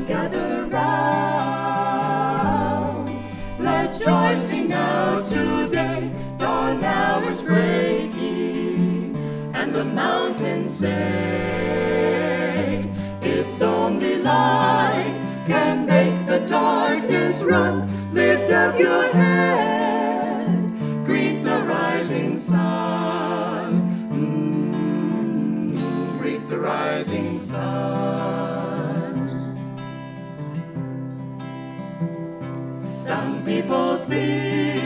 gather round. Let joy sing out today, dawn now is breaking, and the mountains say, it's only light can make the darkness run. Lift up your head, greet the rising sun. Greet the rising sun. Some people think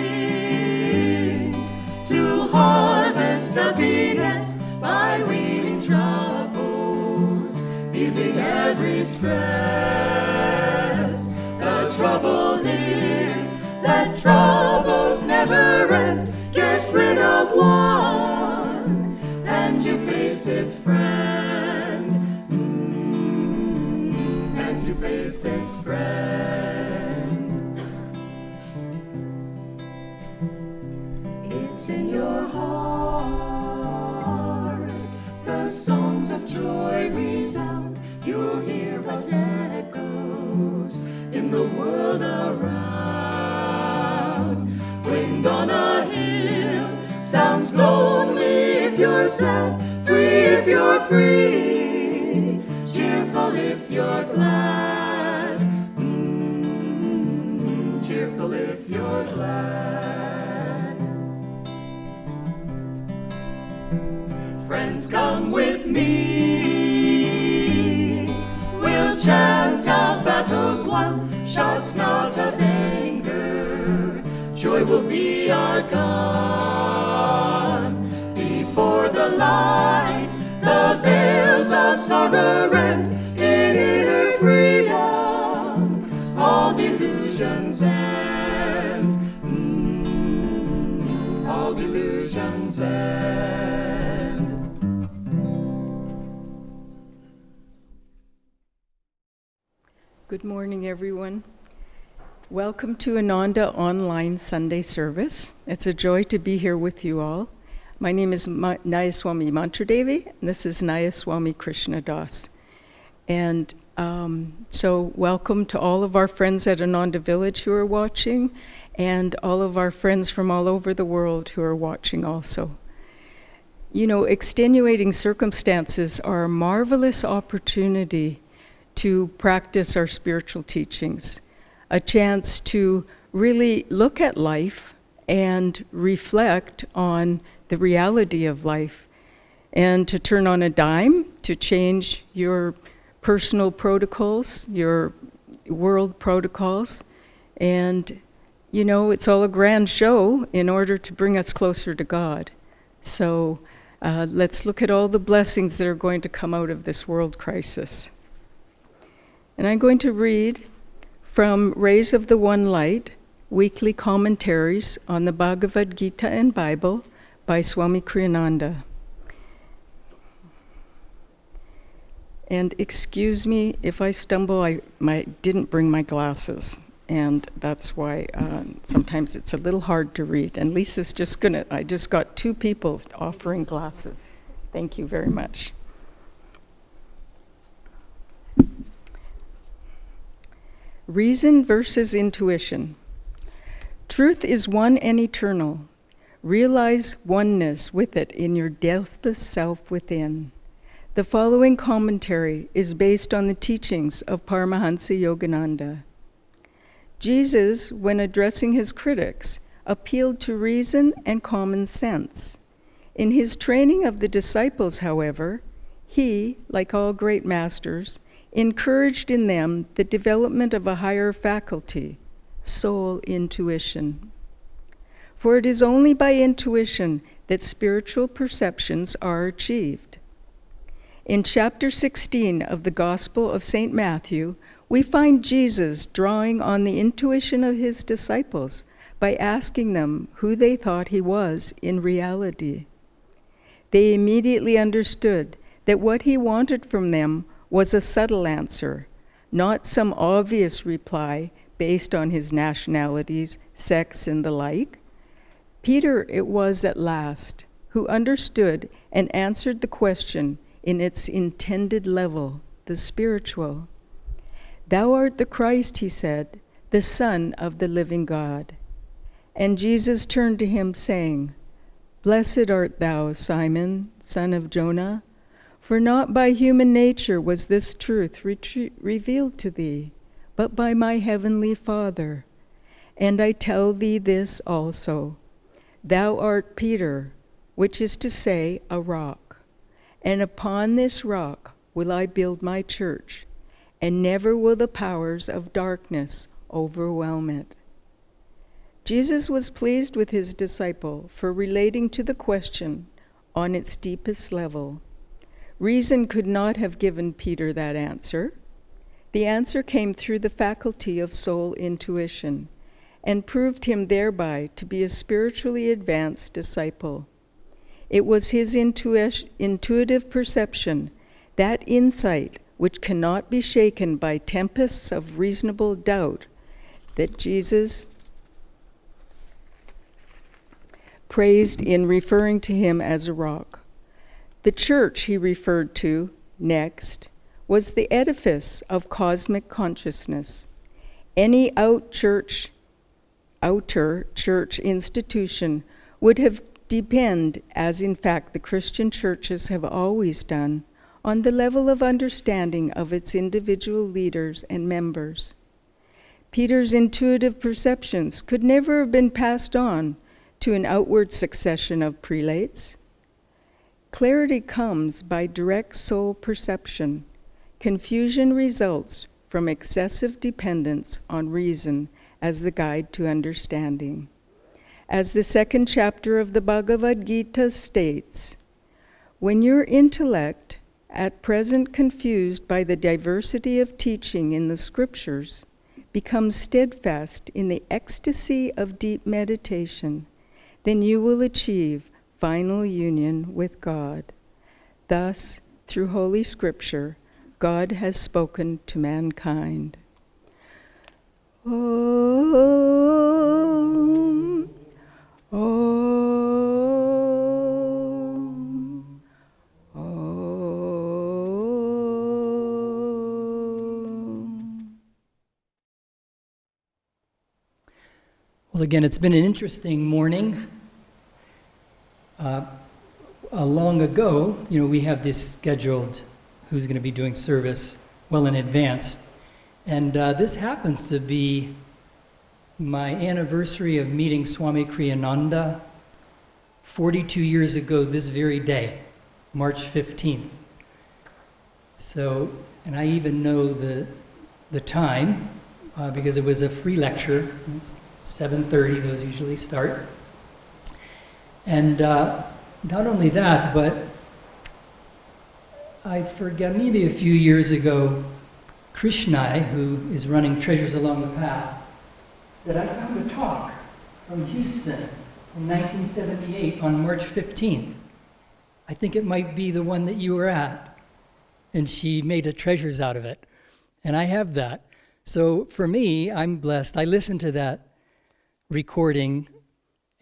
to harvest happiness by weeding troubles, easing every stress. The trouble is that troubles never end. Get rid of one, and you face its friend. And you face its friend. It's in your heart, the songs of joy resound. You'll hear what echoes in the world around. Wind on a hill sounds lonely if you're sad, free if you're free, cheerful if you're glad. Cheerful if you're glad. Friends, come with me. We'll chant of battles won, shouts not of anger. Joy will be our gun. Before the light, the veils of sorrow rend. In inner freedom, all delusions end. All delusions end. Good morning, everyone. Welcome to Ananda online Sunday service. It's a joy to be here with you all. My name is Nayaswami Mantradevi, and this is Nayaswami Krishnadas. And so welcome to all of our friends at Ananda Village who are watching, and all of our friends from all over the world who are watching also. You know, extenuating circumstances are a marvelous opportunity to practice our spiritual teachings, a chance to really look at life and reflect on the reality of life, and to turn on a dime, to change your personal protocols, your world protocols. And, you know, it's all a grand show in order to bring us closer to God. So let's look at all the blessings that are going to come out of this world crisis. And I'm going to read from Rays of the One Light, weekly commentaries on the Bhagavad Gita and Bible by Swami Ananda. And excuse me if I stumble, I didn't bring my glasses, and that's why sometimes it's a little hard to read. And Lisa's I just got 2 people offering glasses. Thank you very much. Reason versus intuition. Truth is one and eternal. Realize oneness with it in your deathless self within. The following commentary is based on the teachings of Paramahansa Yogananda. Jesus, when addressing his critics, appealed to reason and common sense. In his training of the disciples, however, he, like all great masters, encouraged in them the development of a higher faculty, soul intuition. For it is only by intuition that spiritual perceptions are achieved. In chapter 16 of the Gospel of St. Matthew, we find Jesus drawing on the intuition of his disciples by asking them who they thought he was in reality. They immediately understood that what he wanted from them was a subtle answer, not some obvious reply based on his nationalities, sex, and the like. Peter it was at last who understood and answered the question in its intended level, the spiritual. "Thou art the Christ," he said, "the Son of the living God." And Jesus turned to him, saying, "Blessed art thou, Simon, son of Jonah, for not by human nature was this truth revealed to thee, but by my heavenly Father. And I tell thee this also, thou art Peter, which is to say, a rock. And upon this rock will I build my church, and never will the powers of darkness overwhelm it." Jesus was pleased with his disciple for relating to the question on its deepest level. Reason could not have given Peter that answer. The answer came through the faculty of soul intuition and proved him thereby to be a spiritually advanced disciple. It was his intuitive perception, that insight which cannot be shaken by tempests of reasonable doubt, that Jesus praised in referring to him as a rock. The church he referred to next was the edifice of cosmic consciousness. Any outer church institution would have depend, as in fact the Christian churches have always done, on the level of understanding of its individual leaders and members. Peter's intuitive perceptions could never have been passed on to an outward succession of prelates. Clarity comes by direct soul perception. Confusion results from excessive dependence on reason as the guide to understanding. As the second chapter of the Bhagavad Gita states, when your intellect, at present confused by the diversity of teaching in the scriptures, becomes steadfast in the ecstasy of deep meditation, then you will achieve final union with God. Thus, through Holy Scripture, God has spoken to mankind. Om, Om, Om. Well, again, it's been an interesting morning. Long ago, we have this scheduled, who's going to be doing service well in advance. And this happens to be my anniversary of meeting Swami Ananda 42 years ago this very day, March 15th. So, and I even know the time because it was a free lecture. It's 7:30, those usually start. And not only that, but I forget, maybe a few years ago, Krishna, who is running Treasures Along the Path, said, I found a talk from Houston in 1978 on March 15th. I think it might be the one that you were at. And she made a treasures out of it. And I have that. So for me, I'm blessed. I listen to that recording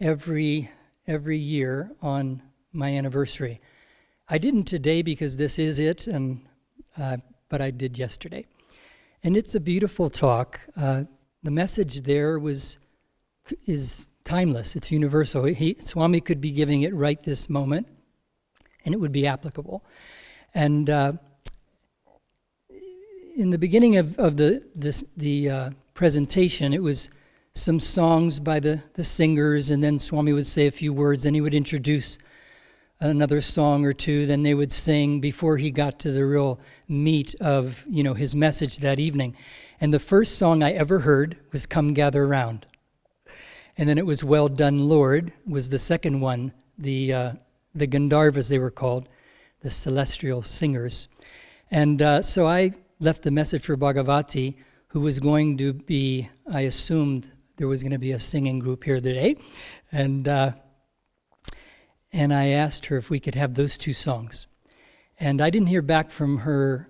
every year on my anniversary. I didn't today because this is it, but I did yesterday. And it's a beautiful talk. The message there is timeless. It's universal. Swami could be giving it right this moment, and it would be applicable. And in the beginning of the presentation, it was some songs by the singers, and then Swami would say a few words, and he would introduce another song or two, then they would sing before he got to the real meat of, his message that evening. And the first song I ever heard was Come Gather Round. And then it was Well Done, Lord, was the second one, the Gandharvas they were called, the celestial singers. And so I left the message for Bhagavati, who was going to be, I assumed there was going to be a singing group here today. And I asked her if we could have those two songs. And I didn't hear back from her.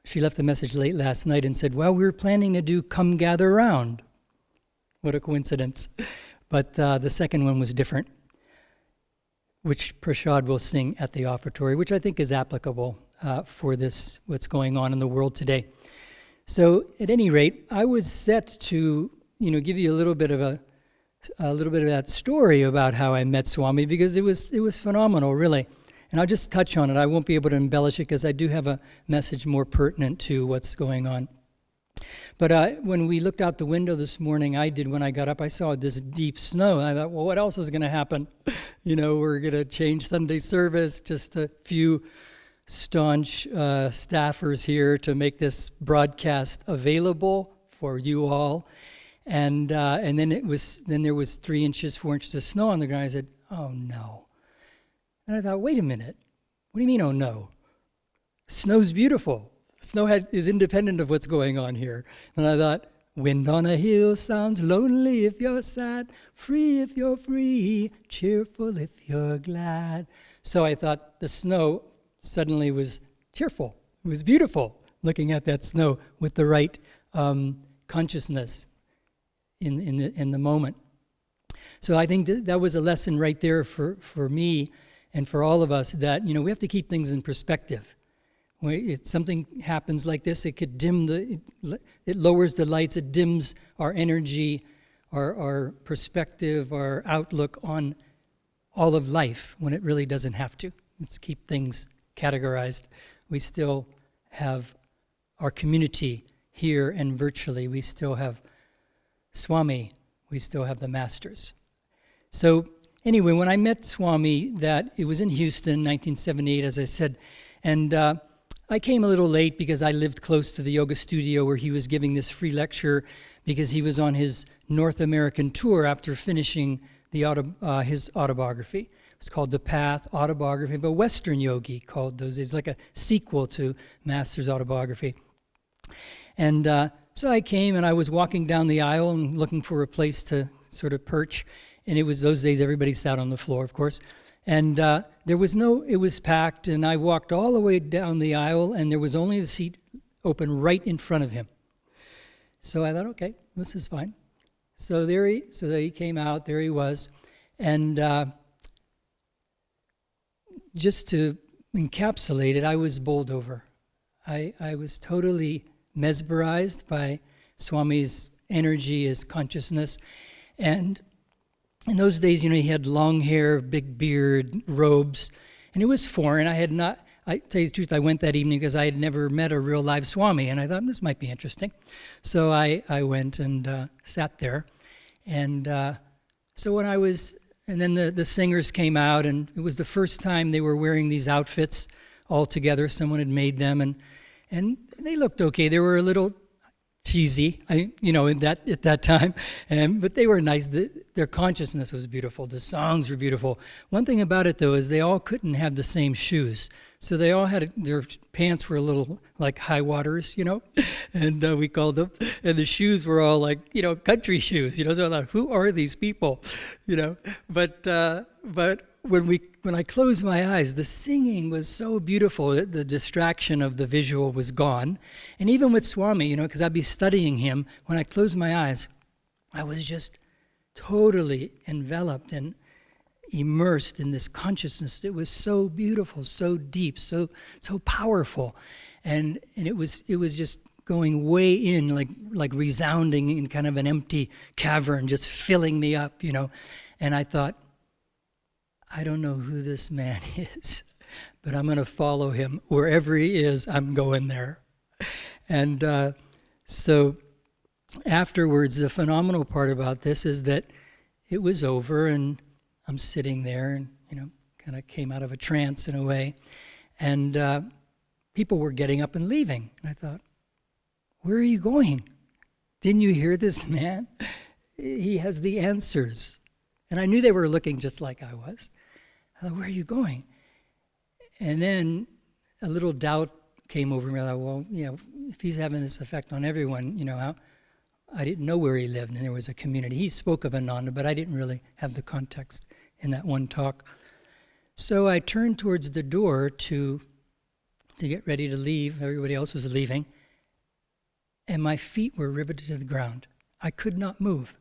She left a message late last night and said, well, we were planning to do Come Gather Round. What a coincidence. But the second one was different, which Prashad will sing at the offertory, which I think is applicable for this, what's going on in the world today. So at any rate, I was set to, give you a little bit of that story about how I met Swami, because it was phenomenal, really. And I'll just touch on it. I won't be able to embellish it because I do have a message more pertinent to what's going on. But when we looked out the window this morning, when I got up, I saw this deep snow. And I thought, well, what else is going to happen? We're going to change Sunday service, just a few staunch staffers here to make this broadcast available for you all. And then there was 3 inches, 4 inches of snow on the ground. I said, oh no. And I thought, wait a minute. What do you mean, oh no? Snow's beautiful. Snow is independent of what's going on here. And I thought, wind on a hill sounds lonely if you're sad, free if you're free, cheerful if you're glad. So I thought the snow suddenly was cheerful. It was beautiful, looking at that snow with the right consciousness in the moment. So I think that was a lesson right there for me and for all of us, that we have to keep things in perspective. When something happens like this, it could dim it lowers the lights, it dims our energy, our perspective, our outlook on all of life, when it really doesn't have to. Let's keep things categorized. We still have our community here, and virtually we still have Swami, we still have the masters. So anyway, when I met Swami, it was in Houston, 1978, as I said, and I came a little late because I lived close to the yoga studio where he was giving this free lecture, because he was on his North American tour after finishing his autobiography. It's called The Path, Autobiography of a Western Yogi, called those. It's like a sequel to Master's autobiography. And so I came, and I was walking down the aisle and looking for a place to sort of perch. And it was those days everybody sat on the floor, of course. And it was packed, and I walked all the way down the aisle, and there was only a seat open right in front of him. So I thought, okay, this is fine. So he came out, there he was. And just to encapsulate it, I was bowled over. I was totally mesmerized by Swami's energy, his consciousness. And in those days, he had long hair, big beard, robes, and it was foreign. I tell you the truth, I went that evening because I had never met a real live Swami, and I thought, this might be interesting. So I went and sat there. And so and then the singers came out, and it was the first time they were wearing these outfits all together. Someone had made them, and they looked okay. They were a little cheesy, at that time, but they were nice. Their consciousness was beautiful. The songs were beautiful. One thing about it, though, is they all couldn't have the same shoes. So they all had, their pants were a little like high waters, and we called them, and the shoes were all like, country shoes, so I thought, who are these people, but when I closed my eyes, the singing was so beautiful that the distraction of the visual was gone. And even with Swami, because I'd be studying him, when I closed my eyes, I was just totally enveloped and immersed in this consciousness. It was so beautiful, so deep, so powerful. And it was just going way in, like resounding in kind of an empty cavern, just filling me up, And I thought, I don't know who this man is, but I'm going to follow him. Wherever he is, I'm going there. And so afterwards, the phenomenal part about this is that it was over, and I'm sitting there and, kind of came out of a trance in a way. And people were getting up and leaving. And I thought, where are you going? Didn't you hear this man? He has the answers. And I knew they were looking just like I was. I thought, where are you going? And then a little doubt came over me. I thought, well, if he's having this effect on everyone, I didn't know where he lived, and there was a community. He spoke of Ananda, but I didn't really have the context in that one talk. So I turned towards the door to get ready to leave. Everybody else was leaving. And my feet were riveted to the ground. I could not move.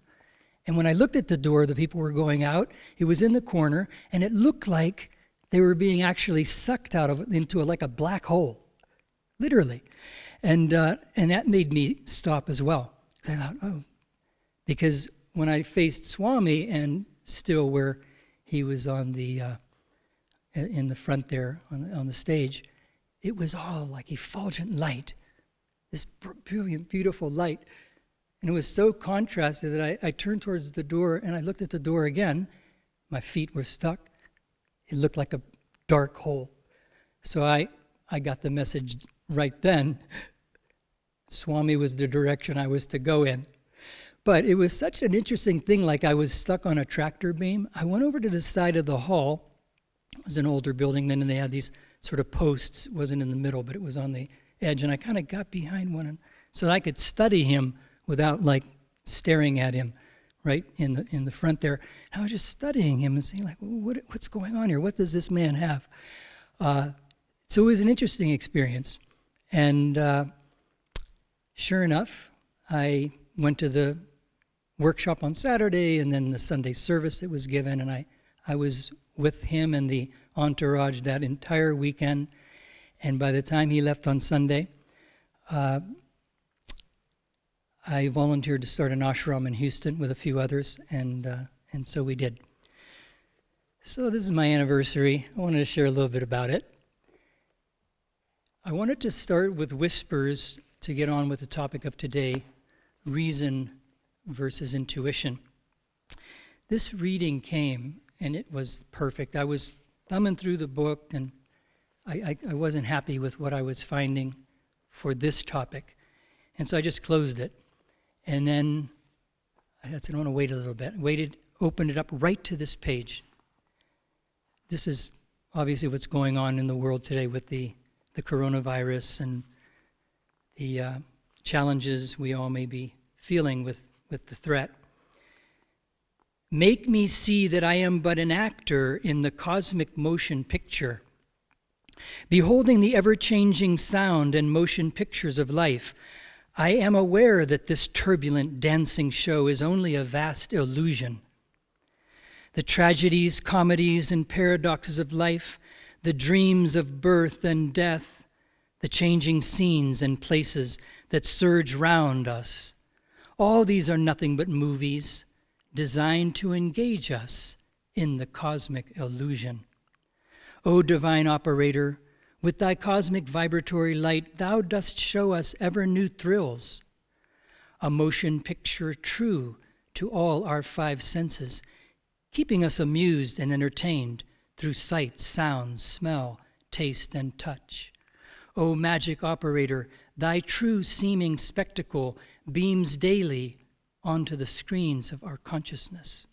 And when I looked at the door, the people were going out. It was in the corner, and it looked like they were being actually sucked into like a black hole, literally. And that made me stop as well. I thought, oh, because when I faced Swami and still where he was on the in the front there on the stage, it was all like effulgent light, this brilliant, beautiful light. And it was so contrasted that I turned towards the door and I looked at the door again. My feet were stuck. It looked like a dark hole. So I got the message right then. Swami was the direction I was to go in. But it was such an interesting thing, like I was stuck on a tractor beam. I went over to the side of the hall. It was an older building then, and they had these sort of posts. It wasn't in the middle, but it was on the edge. And I kind of got behind one so that I could study him without like staring at him right in the front there. I was just studying him and saying, like, what's going on here? What does this man have? So it was an interesting experience. And sure enough, I went to the workshop on Saturday and then the Sunday service that was given, and I was with him and the entourage that entire weekend. And by the time he left on Sunday, I volunteered to start an ashram in Houston with a few others, and so we did. So this is my anniversary. I wanted to share a little bit about it. I wanted to start with whispers to get on with the topic of today, reason versus intuition. This reading came, and it was perfect. I was thumbing through the book, and I wasn't happy with what I was finding for this topic. And so I just closed it. And then I said, I want to wait a little bit. Opened it up right to this page. This is obviously what's going on in the world today with the coronavirus and the challenges we all may be feeling with the threat. Make me see that I am but an actor in the cosmic motion picture. Beholding the ever-changing sound and motion pictures of life, I am aware that this turbulent dancing show is only a vast illusion. The tragedies, comedies, and paradoxes of life, the dreams of birth and death, the changing scenes and places that surge round us, all these are nothing but movies designed to engage us in the cosmic illusion. O divine operator, with thy cosmic vibratory light, thou dost show us ever new thrills, a motion picture true to all our five senses, keeping us amused and entertained through sight, sound, smell, taste, and touch. O magic operator, thy true seeming spectacle beams daily onto the screens of our consciousness.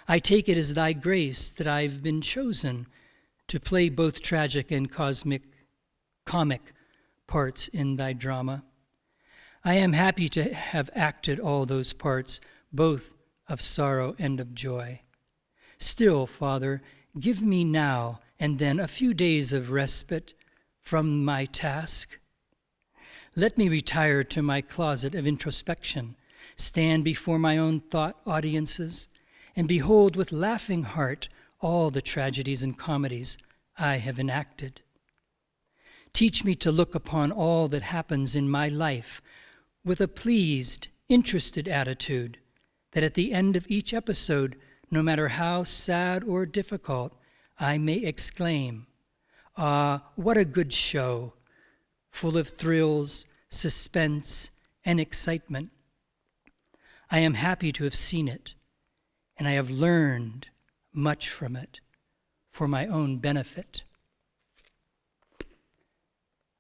I take it as thy grace that I've been chosen to play both tragic and comic parts in thy drama. I am happy to have acted all those parts, both of sorrow and of joy. Still, Father, give me now and then a few days of respite from my task. Let me retire to my closet of introspection, stand before my own thought audiences, and behold with laughing heart all the tragedies and comedies I have enacted. Teach me to look upon all that happens in my life with a pleased, interested attitude, that at the end of each episode, no matter how sad or difficult, I may exclaim, "Ah, what a good show, full of thrills, suspense, and excitement. I am happy to have seen it, and I have learned much from it for my own benefit."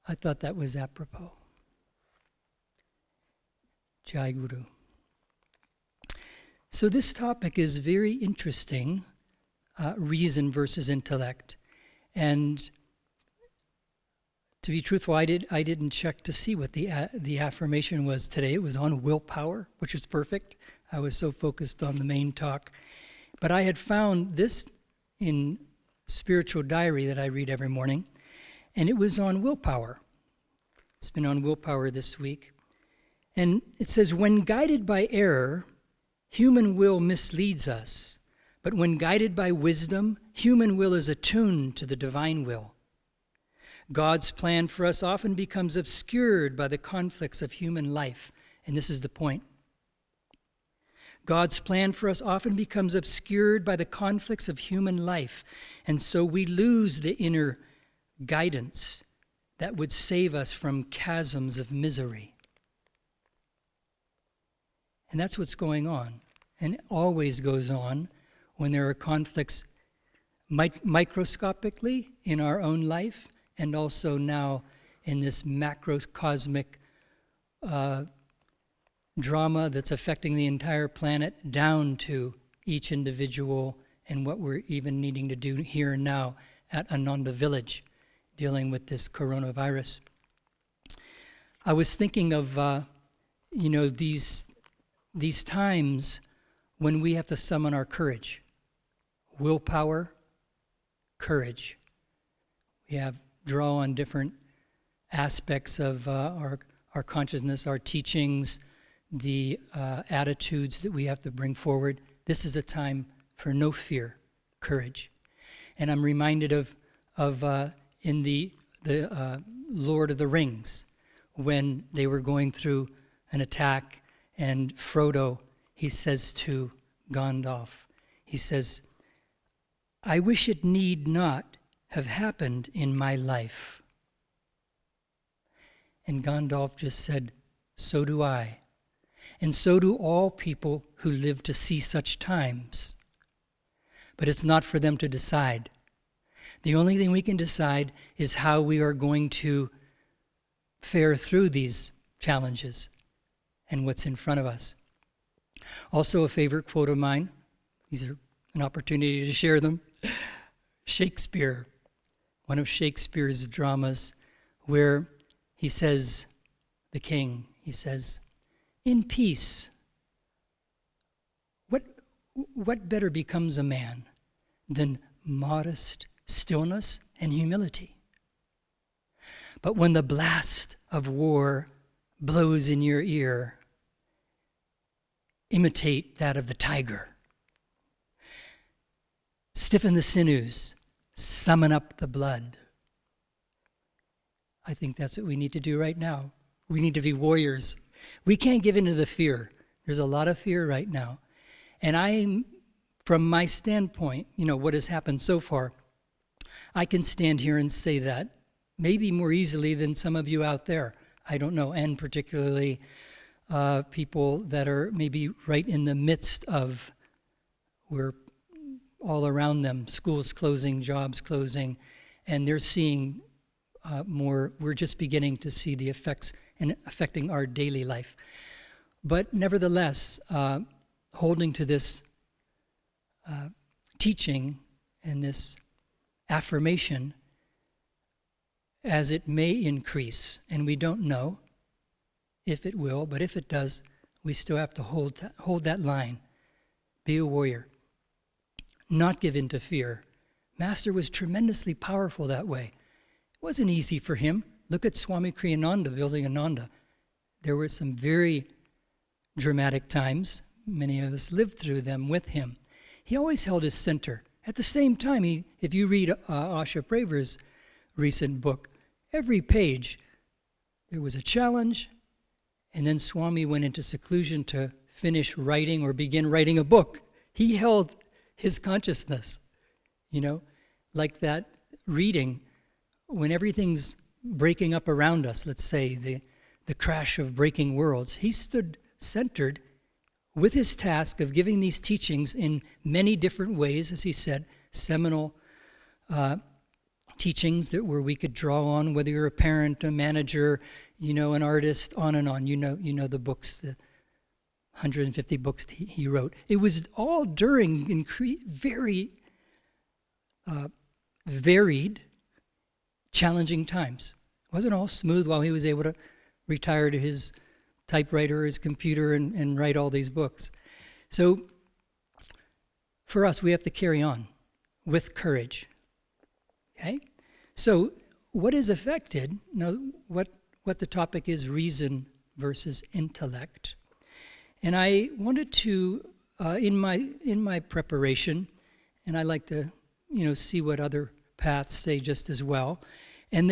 I thought that was apropos. Jai Guru. So this topic is very interesting, reason versus intellect. And to be truthful, I didn't check to see what the affirmation was today. It was on willpower, which is perfect. I was so focused on the main talk. But I had found this in Spiritual Diary that I read every morning, and it was on willpower. It's been on willpower this week. And it says, when guided by error, human will misleads us. But when guided by wisdom, human will is attuned to the divine will. God's plan for us often becomes obscured by the conflicts of human life. And this is the point. God's plan for us often becomes obscured by the conflicts of human life. And so we lose the inner guidance that would save us from chasms of misery. And that's what's going on. And it always goes on when there are conflicts microscopically in our own life, and also now in this macrocosmic drama that's affecting the entire planet, down to each individual and what we're even needing to do here and now at Ananda village, dealing with this coronavirus. I was thinking of, these times when we have to summon our courage, willpower, courage. We have draw on different aspects of our consciousness, our teachings, the attitudes that we have to bring forward. This is a time for no fear, courage. And I'm reminded of in the Lord of the Rings, when they were going through an attack, and Frodo, he says to Gandalf, he says, "I wish it need not have happened in my life." And Gandalf just said, "So do I. And so do all people who live to see such times." But it's not for them to decide. The only thing we can decide is how we are going to fare through these challenges and what's in front of us. Also, a favorite quote of mine, these are an opportunity to share them. Shakespeare, one of Shakespeare's dramas, where he says, the king, he says, "In peace, what better becomes a man than modest stillness and humility? But when the blast of war blows in your ear, imitate that of the tiger. Stiffen the sinews, summon up the blood." I think that's what we need to do right now. We need to be warriors. We can't give in to the fear. There's a lot of fear right now. And from my standpoint, what has happened so far, I can stand here and say that maybe more easily than some of you out there. I don't know, and particularly people that are maybe right in the midst of, we're all around them, schools closing, jobs closing, and they're seeing more. We're just beginning to see the effects and affecting our daily life. But nevertheless, holding to this teaching and this affirmation, as it may increase, and we don't know if it will, but if it does, we still have to hold that line. Be a warrior. Not give in to fear. Master was tremendously powerful that way. It wasn't easy for him. Look at Swami Kriyananda building Ananda. There were some very dramatic times. Many of us lived through them with him. He always held his center. At the same time, if you read Asha Praver's recent book, every page there was a challenge, and then Swami went into seclusion to finish writing or begin writing a book. He held his consciousness, like that reading, when everything's breaking up around us, let's say the crash of breaking worlds, he stood centered with his task of giving these teachings in many different ways, as he said, seminal teachings where we could draw on, whether you're a parent, a manager, an artist, on and on. You know the books, the 150 books he wrote. It was all during very varied, challenging times. It wasn't all smooth while he was able to retire to his typewriter or his computer and write all these books. So for us, we have to carry on with courage. Okay? So what is affected? Now, what the topic is, reason versus intellect. And I wanted to, in my preparation, and I like to, see what other paths say just as well. And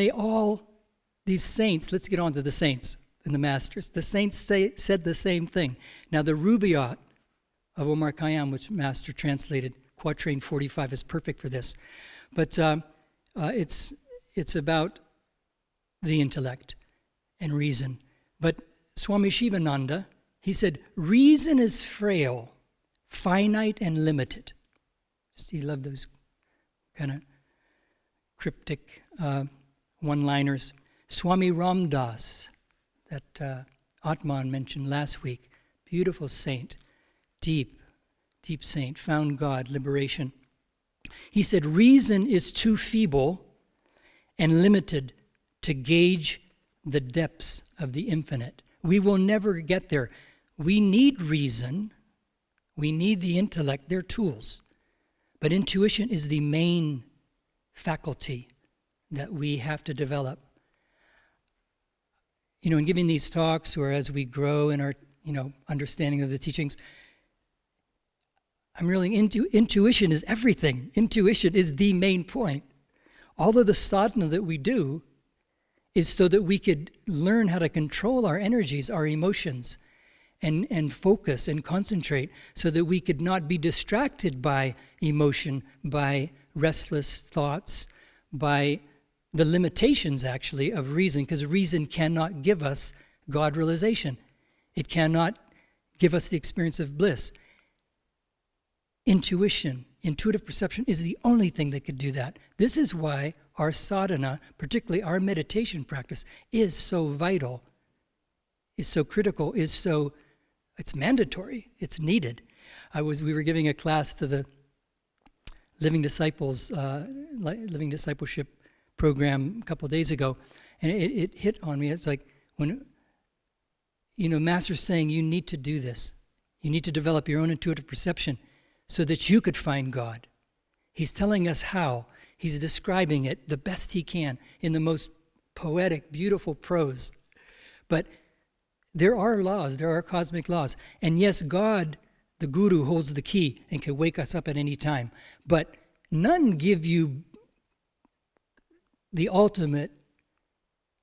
these saints, let's get on to the saints and the masters. The saints said the same thing. Now the Rubaiyat of Omar Khayyam, which Master translated, Quatrain 45, is perfect for this. But it's about the intellect and reason. But Swami Shivananda, he said, reason is frail, finite, and limited. He loved those kind of cryptic one-liners. Swami Ramdas, that Atman mentioned last week, beautiful saint, deep saint, found God, liberation. He said, reason is too feeble and limited to gauge the depths of the infinite. We will never get there. We need reason. We need the intellect. They're tools. But intuition is the main faculty that we have to develop. In giving these talks, or as we grow in our, understanding of the teachings, I'm really into intuition is everything. Intuition is the main point. All of the sadhana that we do is so that we could learn how to control our energies, our emotions, and focus and concentrate, so that we could not be distracted by emotion, by restless thoughts, by the limitations, actually, of reason, because reason cannot give us God realization. It cannot give us the experience of bliss. Intuition, intuitive perception, is the only thing that could do that. This is why our sadhana, particularly our meditation practice, is so vital, is so critical, it's mandatory, it's needed. We were giving a class to the Living Disciples, Living Discipleship program a couple of days ago, and it hit on me. It's like when, Master's saying you need to do this. You need to develop your own intuitive perception so that you could find God. He's telling us how. He's describing it the best he can in the most poetic, beautiful prose. But there are laws, there are cosmic laws. And yes, God, the Guru, holds the key and can wake us up at any time. But none give you the ultimate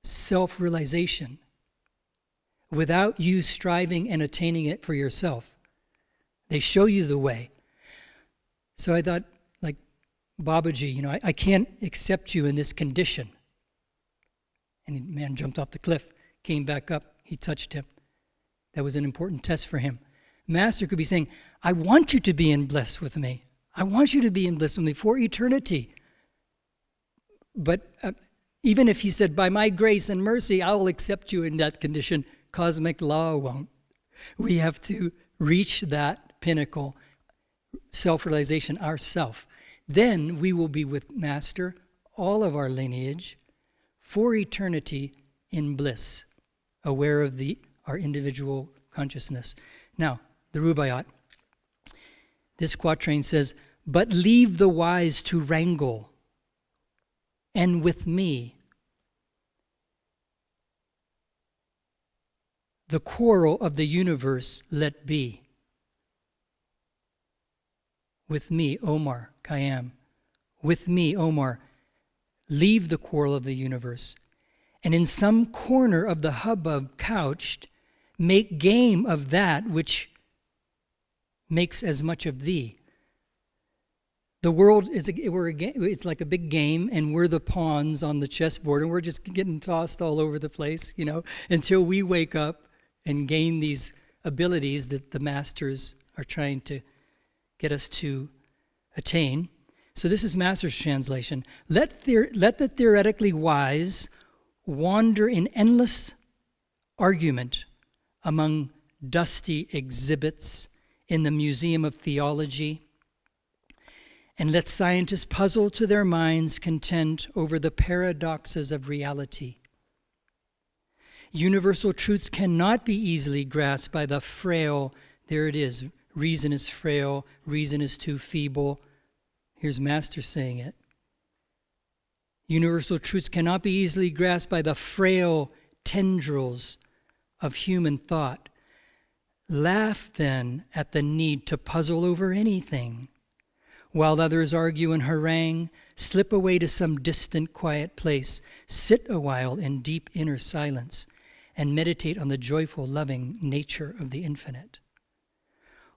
self-realization without you striving and attaining it for yourself. They show you the way. So I thought, like Babaji, I can't accept you in this condition. And the man jumped off the cliff, came back up, he touched him. That was an important test for him. Master could be saying, I want you to be in bliss with me. I want you to be in bliss with me for eternity. But even if he said, by my grace and mercy, I will accept you in that condition, cosmic law won't. We have to reach that pinnacle, self-realization ourself. Then we will be with Master, all of our lineage, for eternity in bliss, aware of our individual consciousness. Now, the Rubaiyat. This quatrain says, but leave the wise to wrangle, and with me the quarrel of the universe let be. With me, Omar Khayyam. With me, Omar, leave the quarrel of the universe, and in some corner of the hubbub couched, make game of that which makes as much of thee. The world it's like a big game, and we're the pawns on the chessboard, and we're just getting tossed all over the place, until we wake up and gain these abilities that the masters are trying to get us to attain. So this is Master's translation. Let the theoretically wise wander in endless argument among dusty exhibits in the Museum of Theology, and let scientists puzzle to their minds' content over the paradoxes of reality. Universal truths cannot be easily grasped by the frail, there it is, reason is frail, reason is too feeble. Here's Master saying it. Universal truths cannot be easily grasped by the frail tendrils of human thought. Laugh then at the need to puzzle over anything. While others argue and harangue, slip away to some distant quiet place, sit a while in deep inner silence, and meditate on the joyful, loving nature of the infinite.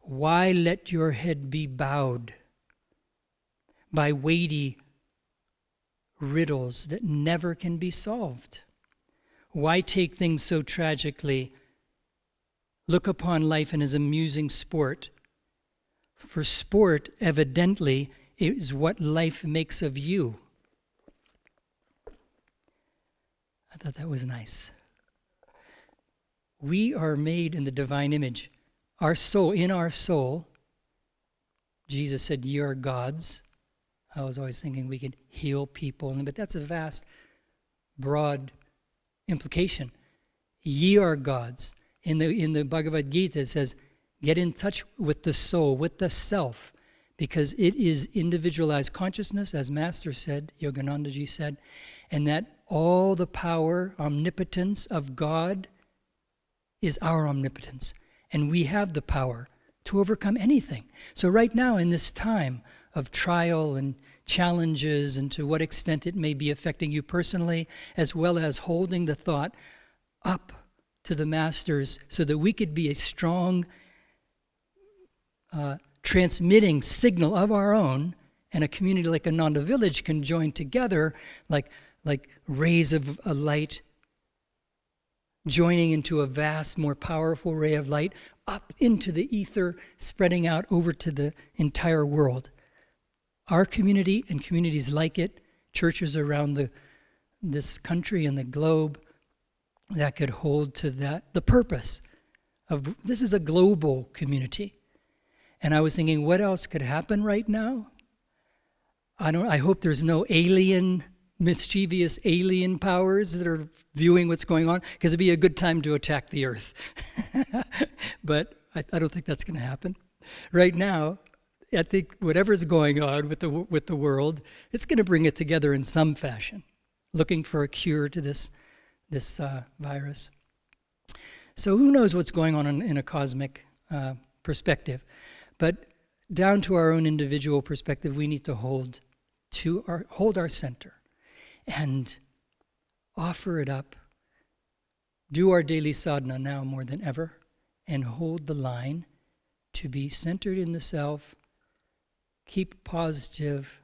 Why let your head be bowed by weighty riddles that never can be solved? Why take things so tragically? Look upon life in as amusing sport. For sport, evidently, is what life makes of you. I thought that was nice. We are made in the divine image. Our soul, in our soul, Jesus said, "Ye are gods." I was always thinking we could heal people, but that's a vast, broad implication. Ye are gods. In the Bhagavad Gita, it says, get in touch with the soul, with the self, because it is individualized consciousness, as Master said, Yogananda Ji said, and that all the power, omnipotence of God is our omnipotence. And we have the power to overcome anything. So right now, in this time of trial and challenges, and to what extent it may be affecting you personally, as well as holding the thought up to the Masters so that we could be a strong transmitting signal of our own, and a community like Ananda Village can join together like rays of a light joining into a vast, more powerful ray of light up into the ether, spreading out over to the entire world. Our community and communities like it, churches around this country and the globe, that could hold to that, the purpose of this is a global community. And I was thinking, what else could happen right now? I hope there's no mischievous alien powers that are viewing what's going on, because it'd be a good time to attack the earth. But I don't think that's going to happen. Right now, I think whatever's going on with the world, it's going to bring it together in some fashion, looking for a cure to this virus. So who knows what's going on in a cosmic perspective. But down to our own individual perspective, we need to hold our center and offer it up. Do our daily sadhana now more than ever, and hold the line to be centered in the self, keep positive,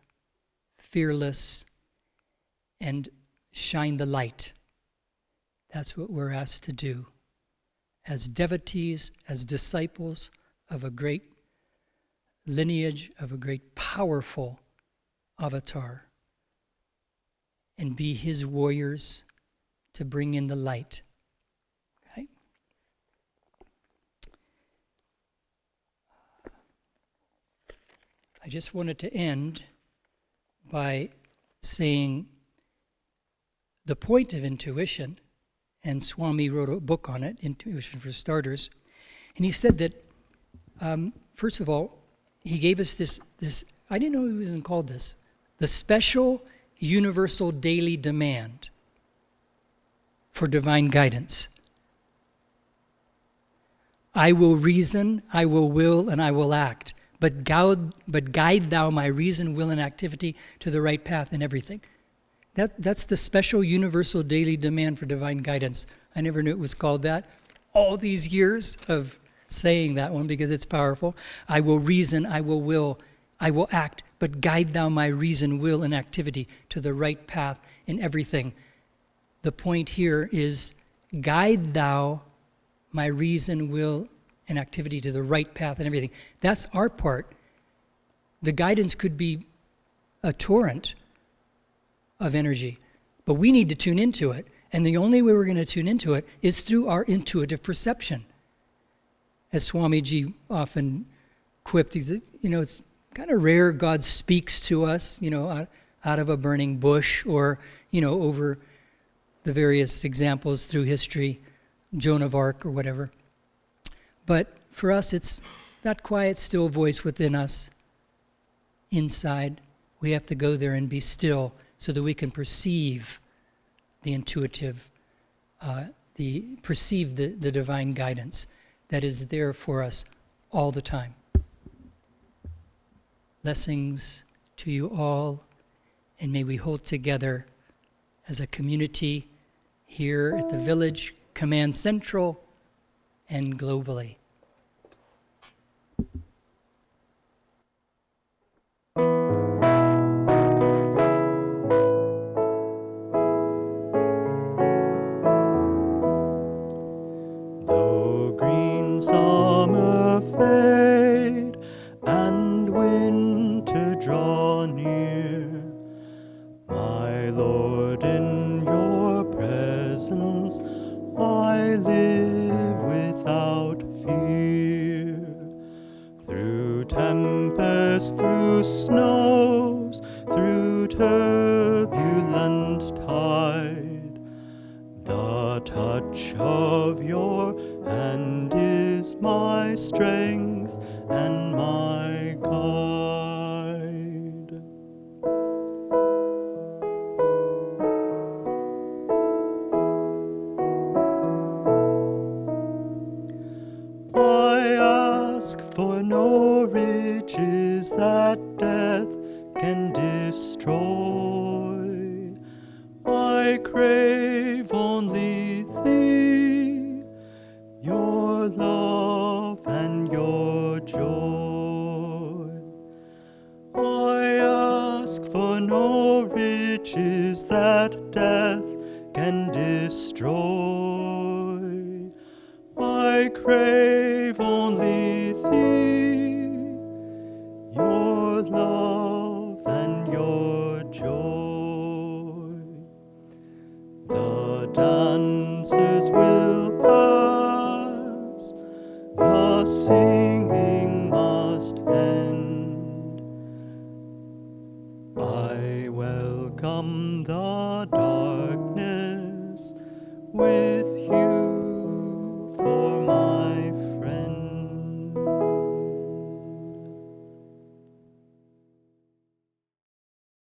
fearless, and shine the light. That's what we're asked to do as devotees, as disciples of a great lineage, of a great powerful avatar, and be his warriors to bring in the light. Okay? I just wanted to end by saying the point of intuition, and Swami wrote a book on it, Intuition for Starters, and he said that, first of all, he gave us this, I didn't know he was called this, the special universal daily demand for divine guidance. I will reason, I will, and I will act, but guide thou my reason, will, and activity to the right path in everything. That's the special universal daily demand for divine guidance. I never knew it was called that. All these years of saying that one, because it's powerful. I will reason, I will, I will act, but guide thou my reason, will, and activity to the right path in everything. The point here is guide thou my reason, will, and activity to the right path in everything. That's our part. The guidance could be a torrent of energy, but we need to tune into it. And the only way we're going to tune into it is through our intuitive perception. As Swamiji often quipped, he said, it's kind of rare God speaks to us, out of a burning bush, or, over the various examples through history, Joan of Arc or whatever. But for us, it's that quiet, still voice within us, inside. We have to go there and be still so that we can perceive the intuitive, perceive the divine guidance that is there for us all the time. Let Blessings to you all, and may we hold together as a community here at the Village Command Central and globally. Though green summer fade and winter draw near, my Lord, in your presence I live without fear. Through tempest, through snows, through turbulent tide, the touch of your hand is my strength and my guide. I ask for no riches that death can destroy. I crave only thee, your love and your joy. I ask for no riches that death can destroy. I crave only thee, your love and your joy. The dancers will pass, the singing must end. I welcome the darkness with